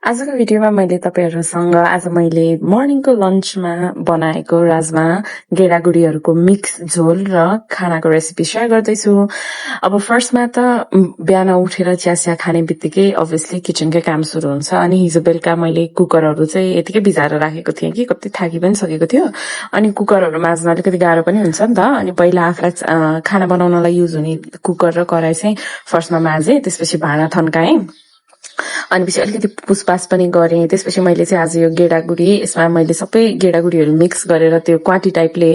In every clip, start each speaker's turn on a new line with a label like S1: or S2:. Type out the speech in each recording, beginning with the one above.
S1: आजको भिडियोमा मैले तपाईहरुसँग आज मैले मर्निङको लन्चमा बनाएको राजमा गेडागुडीहरुको मिक्स झोल र खानाको रेसिपी शेयर गर्दैछु। अब फर्स्टमा त बिहान उठेर चिया खाने बित्तिकै अभियसली किचनकै काम सुरु हुन्छ अनि हिजो बेलुका मैले कुकरहरु चाहिँ यतिकै भिजाएर राखेको थिएँ कि कति थाकी पनि सकेको थियो अनि कुकरहरु माझ्न अलिकति गाह्रो पनि हुन्छ नि त। अनि पहिला आफुलाई खाना बनाउनलाई युज हुने कुकर र कराई चाहिँ फर्स्टमा माझे, त्यसपछि भाँडा थन्काएँ अनि पछि अलिकति पुसपास पनि गरे। त्यसपछि मैले चाहिँ आज यो गेडागुडी यसमा मैले सबै गेडागुडीहरु मिक्स गरेर त्यो क्वाटी टाइपले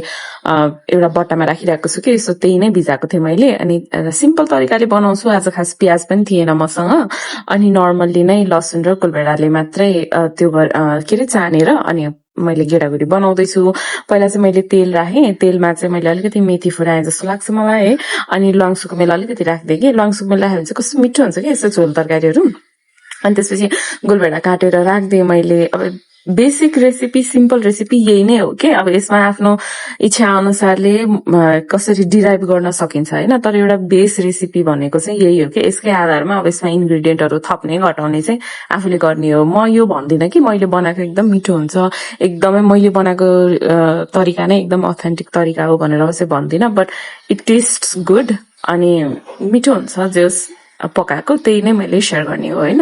S1: एउटा बट्टामा राखिराखेको छु कि सो त्यही नै भिजाएको थिएँ मैले। अनि सिम्पल तरिकाले बनाउँछु आज, खास प्याज पनि थिएन मसँग अनि नर्मल्ली नै लसुन र कुलभेडाले मात्रै त्यो के रे चानेर अनि मैले गेडागुडी बनाउँदैछु। पहिला चाहिँ मैले तेल राखेँ, तेलमा चाहिँ मैले अलिकति मेथी फुराएँ जस्तो लाग्छ मलाई है। अनि ल्वाङ सुकुमेल अलिकति राख्दै कि ल्वाङ सुकुमेल राख्यो भने चाहिँ कस्तो मिठो हुन्छ कि यस्तो झोल तरकारीहरु। अनि त्यसपछि गुलभेडा काटेर राख्दै मैले। अब बेसिक रेसिपी सिम्पल रेसिपी यही नै हो के। अब यसमा आफ्नो इच्छा अनुसारले कसरी डिराइभ गर्न सकिन्छ हैन, तर एउटा बेस रेसिपी भनेको चाहिँ यही हो के। यसकै आधारमा अब यसमा इन्ग्रेडिएन्टहरु थप्ने घटाउने चाहिँ आफूले गर्ने हो। म यो भन्दिन कि मैले बनाएको एकदम मिठो हुन्छ, एकदमै मैले बनाएको तरिका नै एकदम अथेन्टिक तरिका हो भनेर चाहिँ भन्दिन, बट इट टेस्ट्स गुड अनि मिठो हुन्छ जस पकाएको त्यही नै मैले शेयर गर्ने हो हैन।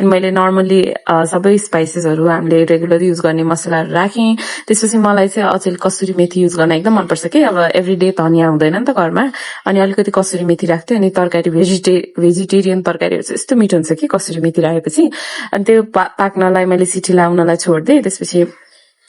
S1: अनि मैले नर्मली सबै स्पाइसेसहरु हामीले रेगुलर युज गर्ने मसलाहरु राखेँ। त्यसपछि मलाई चाहिँ अचेल कसुरी मेथी युज गर्न एकदम मन पर्छ के। अब एभ्रीडे धनिया हुँदैन नि त घरमा, अनि अलिकति कसुरी मेथी राख्थे अनि तरकारी भेजिटेरियन तरकारीहरु चाहिँ यस्तो मिठो हुन्छ कि कसुरी मेथी राखेपछि। अनि त्यो पाक्नलाई मैले सिटी लाउनलाई छोड्दिए। त्यसपछि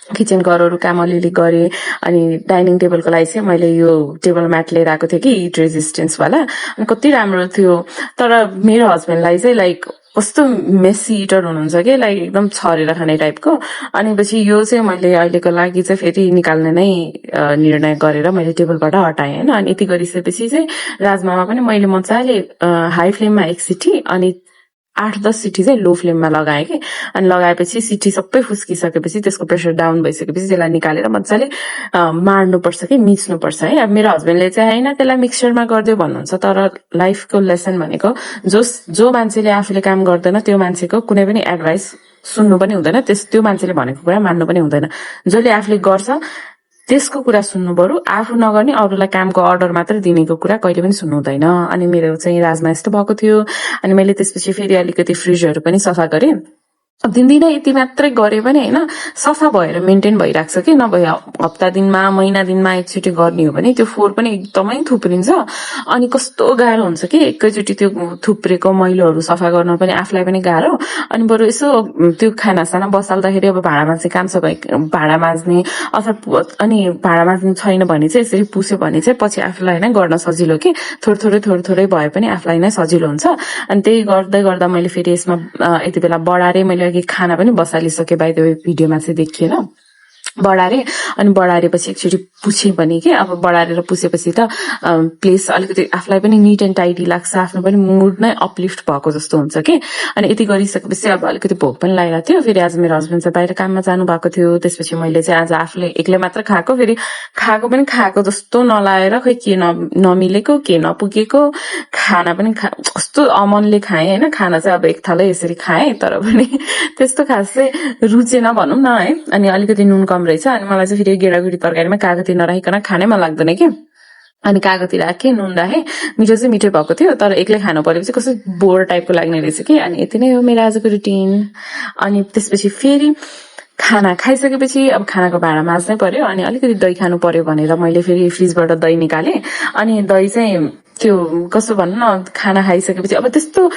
S1: किचनको अरू काम अलिअलि गरे अनि डाइनिङ टेबलको लागि चाहिँ मैले यो टेबल म्याट लिएर आएको थिएँ कि हिट रेजिस्टेन्स वाला, अनि कति राम्रो थियो। तर मेरो हस्बेन्डलाई चाहिँ लाइक कस्तो मेसी इटर हुनुहुन्छ कि, लाइक एकदम छरेर खाने टाइपको। अनि पछि यो चाहिँ मैले अहिलेको लागि चाहिँ फेरि निकाल्ने नै निर्णय गरेर मैले टेबलबाट हटाएँ हैन। अनि यति गरिसकेपछि चाहिँ राजमामा पनि मैले मजाले हाई फ्लेममा एक सिटी अनि 8-10 सिटी चाहिँ लो फ्लेममा लगाएँ कि। अनि लगाएपछि सिटी सबै फुस्किसकेपछि त्यसको प्रेसर डाउन भइसकेपछि त्यसलाई निकालेर मजाले मार्नुपर्छ कि मिच्नुपर्छ है। अब मेरो हस्बेन्डले चाहिँ हैन त्यसलाई मिक्सचरमा गरिदियो भन्नुहुन्छ, तर लाइफको लेसन भनेको जो मान्छेले आफूले काम गर्दैन त्यो मान्छेको कुनै पनि एडभाइस सुन्नु पनि हुँदैन, त्यो मान्छेले भनेको कुरा मान्नु पनि हुँदैन। जसले आफूले गर्छ त्यसको कुरा सुन्नु पर्यो, आफू नगर्ने अरूलाई कामको अर्डर मात्र दिनेको कुरा कहिले पनि सुन्नु हुँदैन। अनि मेरो चाहिँ राजमा यस्तो भएको थियो। अनि मैले त्यसपछि फेरि अलिकति फ्रिजहरु पनि सफा गरेँ। अब दिनदिनै यति मात्रै गरे पनि हैन सफा भएर मेन्टेन भइराख्छ कि, नभए हप्ता दिनमा महिना दिनमा एकचोटि गर्ने हो भने त्यो फोहोर पनि एकदमै थुप्रिन्छ अनि कस्तो गाह्रो हुन्छ कि एकैचोटि त्यो थुप्रेको मैलोहरु सफा गर्न पनि आफुलाई पनि गाह्रो। अनि बरु यसो त्यो खानासाना बसाल्दाखेरि अब भाँडा माझ्ने काम छ भने भाँडा माझ्ने अथवा अनि भाँडा माझ्ने छैन भने चाहिँ यसरी पुस्यो भने चाहिँ पछि आफुलाई नै गर्न सजिलो कि, थोरै भए पनि आफुलाई नै सजिलो हुन्छ। अनि त्यही गर्दै गर्दा मैले फेरि यसमा यति बेला बढारे मैले अघि खाना पनि बसालिसके, बाइ द वे भिडियोमा चाहिँ देखिएन। बढारे अनि बढारेपछि एकचोटि पुछे पनि के। अब बढारेर पुछेपछि त प्लेस अलिकति आफुलाई पनि निट एन्ड टाइडी लाग्छ, आफ्नो पनि मुड नै अपलिफ्ट भएको जस्तो हुन्छ के। अनि यति गरिसकेपछि अब अलिकति भोक पनि लागिरहेको थियो। फेरि आज मेरो हस्बेन्ड चाहिँ बाहिर काममा जानु भएको थियो। त्यसपछि मैले चाहिँ आज आफूले एक्लै मात्र खाएको, फेरि खाएको पनि खाएको जस्तो नलाएर खै के नमिलेको के नपुगेको खाना पनि कस्तो अमनले खाएँ हैन। खाना चाहिँ अब एक थालै यसरी खाएँ तर पनि त्यस्तो खास चाहिँ रुचेन भनौँ न है। अनि अलिकति नुन कम रहेछ। अनि मलाई चाहिँ फेरि गेडागुडी तरकारीमा कागती नराखिकन खानै मन लाग्दैन कि। अनि कागती राखेँ, नुन राखेँ, मिठो चाहिँ मिठो भएको थियो, तर एक्लै खानु परेपछि कस्तो बोर टाइपको लाग्ने रहेछ कि। अनि यति नै हो मेरो आजको रुटिन। अनि त्यसपछि फेरि खाना खाइसकेपछि अब खानाको भाँडा माझ्नै पर्यो अनि अलिकति दही खानु पर्यो भनेर मैले फेरि फ्रिजबाट दही निकालेँ। अनि दही चाहिँ त्यो कस्तो भन्नु न, खाना खाइसकेपछि अब त्यस्तो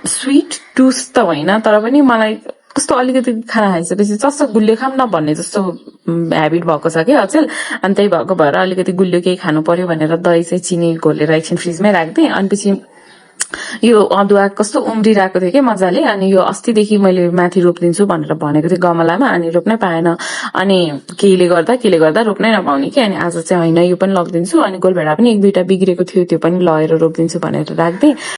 S1: स्वीट टुस त होइन, तर पनि मलाई कस्तो अलिकति खाना खाइसकेपछि चस्स गुलियो खाम न भन्ने जस्तो ह्याबिट भएको छ कि अचेल। अनि त्यही भएको भएर अलिकति गुलियो केही खानु पर्यो भनेर दही चाहिँ चिनी घोलेर एकछिन फ्रिजमै राख्दै। अनि पछि यो अदुवा कस्तो उम्रिरहेको थियो कि मजाले। अनि यो अस्तिदेखि मैले माथि रोप्दिन्छु भनेर भनेको थिएँ गमलामा, अनि रोप्नै पाएन। अनि केहीले गर्दा रोप्नै नपाउने कि। अनि आज चाहिँ होइन यो पनि लगिदिन्छु। अनि गोलभेडा पनि 1-2टा बिग्रेको थियो, त्यो पनि लगेर रोप्दिन्छु भनेर राख्दै।